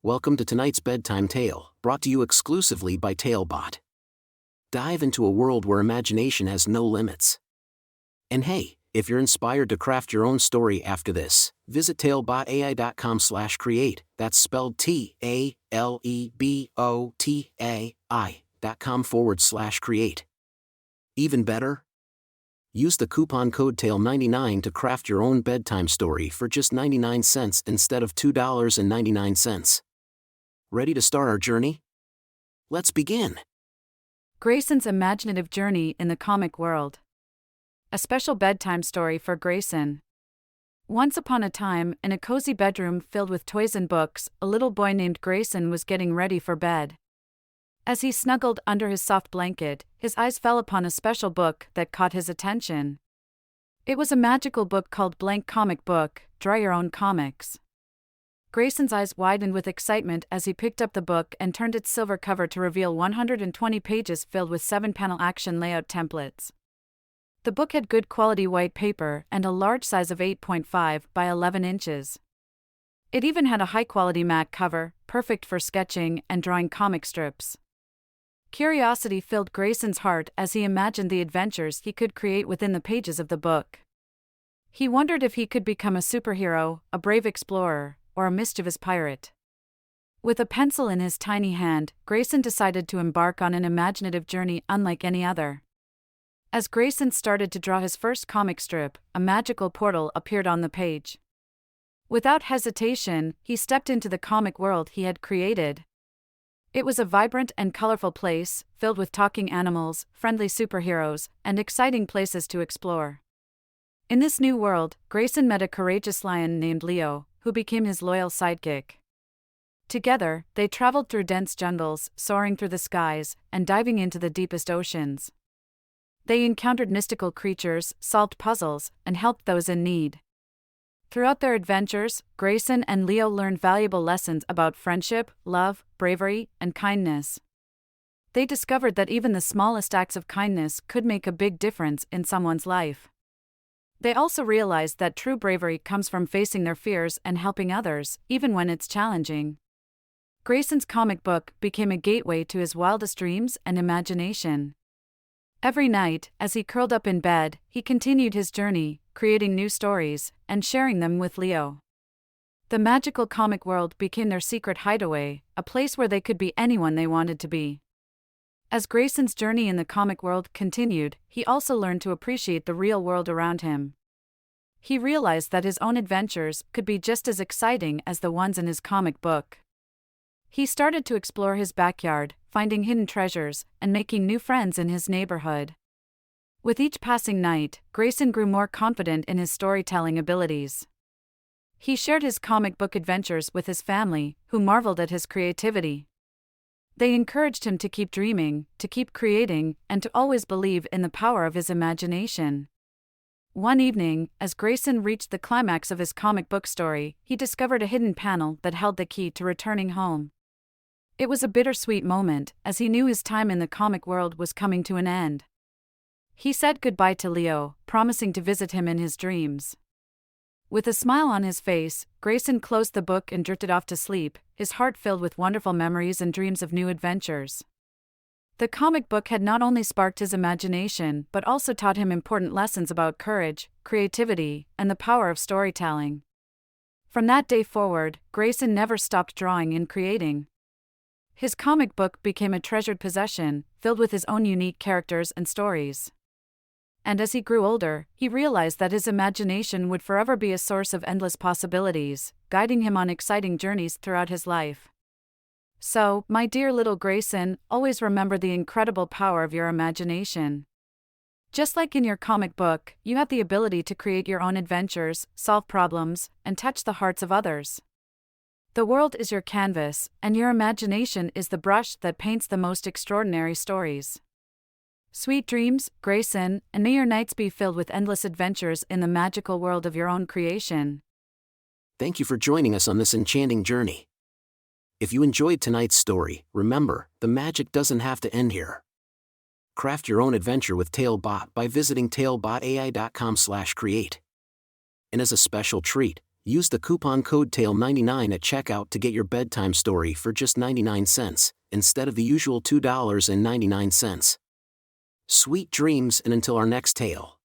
Welcome to tonight's bedtime tale, brought to you exclusively by TaleBot. Dive into a world where imagination has no limits. And hey, if you're inspired to craft your own story after this, visit talebotai.com/create, that's spelled TALEBOTAI.com/create. Even better? Use the coupon code TALE99 to craft your own bedtime story for just 99 cents instead of $2.99. Ready to start our journey? Let's begin. Greyson's imaginative journey in the comic world. A special bedtime story for Greyson. Once upon a time, in a cozy bedroom filled with toys and books, a little boy named Greyson was getting ready for bed. As he snuggled under his soft blanket, his eyes fell upon a special book that caught his attention. It was a magical book called Blank Comic Book, Draw Your Own Comics. Greyson's eyes widened with excitement as he picked up the book and turned its silver cover to reveal 120 pages filled with 7-panel action layout templates. The book had good quality white paper and a large size of 8.5 by 11 inches. It even had a high-quality matte cover, perfect for sketching and drawing comic strips. Curiosity filled Greyson's heart as he imagined the adventures he could create within the pages of the book. He wondered if he could become a superhero, a brave explorer, or a mischievous pirate. With a pencil in his tiny hand, Greyson decided to embark on an imaginative journey unlike any other. As Greyson started to draw his first comic strip, a magical portal appeared on the page. Without hesitation, he stepped into the comic world he had created. It was a vibrant and colorful place, filled with talking animals, friendly superheroes, and exciting places to explore. In this new world, Greyson met a courageous lion named Leo, who became his loyal sidekick. Together, they traveled through dense jungles, soaring through the skies, and diving into the deepest oceans. They encountered mystical creatures, solved puzzles, and helped those in need. Throughout their adventures, Greyson and Leo learned valuable lessons about friendship, love, bravery, and kindness. They discovered that even the smallest acts of kindness could make a big difference in someone's life. They also realized that true bravery comes from facing their fears and helping others, even when it's challenging. Greyson's comic book became a gateway to his wildest dreams and imagination. Every night, as he curled up in bed, he continued his journey, creating new stories, and sharing them with Leo. The magical comic world became their secret hideaway, a place where they could be anyone they wanted to be. As Greyson's journey in the comic world continued, he also learned to appreciate the real world around him. He realized that his own adventures could be just as exciting as the ones in his comic book. He started to explore his backyard, finding hidden treasures, and making new friends in his neighborhood. With each passing night, Greyson grew more confident in his storytelling abilities. He shared his comic book adventures with his family, who marveled at his creativity. They encouraged him to keep dreaming, to keep creating, and to always believe in the power of his imagination. One evening, as Greyson reached the climax of his comic book story, he discovered a hidden panel that held the key to returning home. It was a bittersweet moment, as he knew his time in the comic world was coming to an end. He said goodbye to Leo, promising to visit him in his dreams. With a smile on his face, Greyson closed the book and drifted off to sleep, his heart filled with wonderful memories and dreams of new adventures. The comic book had not only sparked his imagination but also taught him important lessons about courage, creativity, and the power of storytelling. From that day forward, Greyson never stopped drawing and creating. His comic book became a treasured possession, filled with his own unique characters and stories. And as he grew older, he realized that his imagination would forever be a source of endless possibilities, guiding him on exciting journeys throughout his life. So, my dear little Greyson, always remember the incredible power of your imagination. Just like in your comic book, you have the ability to create your own adventures, solve problems, and touch the hearts of others. The world is your canvas, and your imagination is the brush that paints the most extraordinary stories. Sweet dreams, Greyson, and may your nights be filled with endless adventures in the magical world of your own creation. Thank you for joining us on this enchanting journey. If you enjoyed tonight's story, remember, the magic doesn't have to end here. Craft your own adventure with TaleBot by visiting talebotai.com/create. And as a special treat, Use the coupon code TALE99 at checkout to get your bedtime story for just 99 cents, instead of the usual $2.99. Sweet dreams, and until our next tale.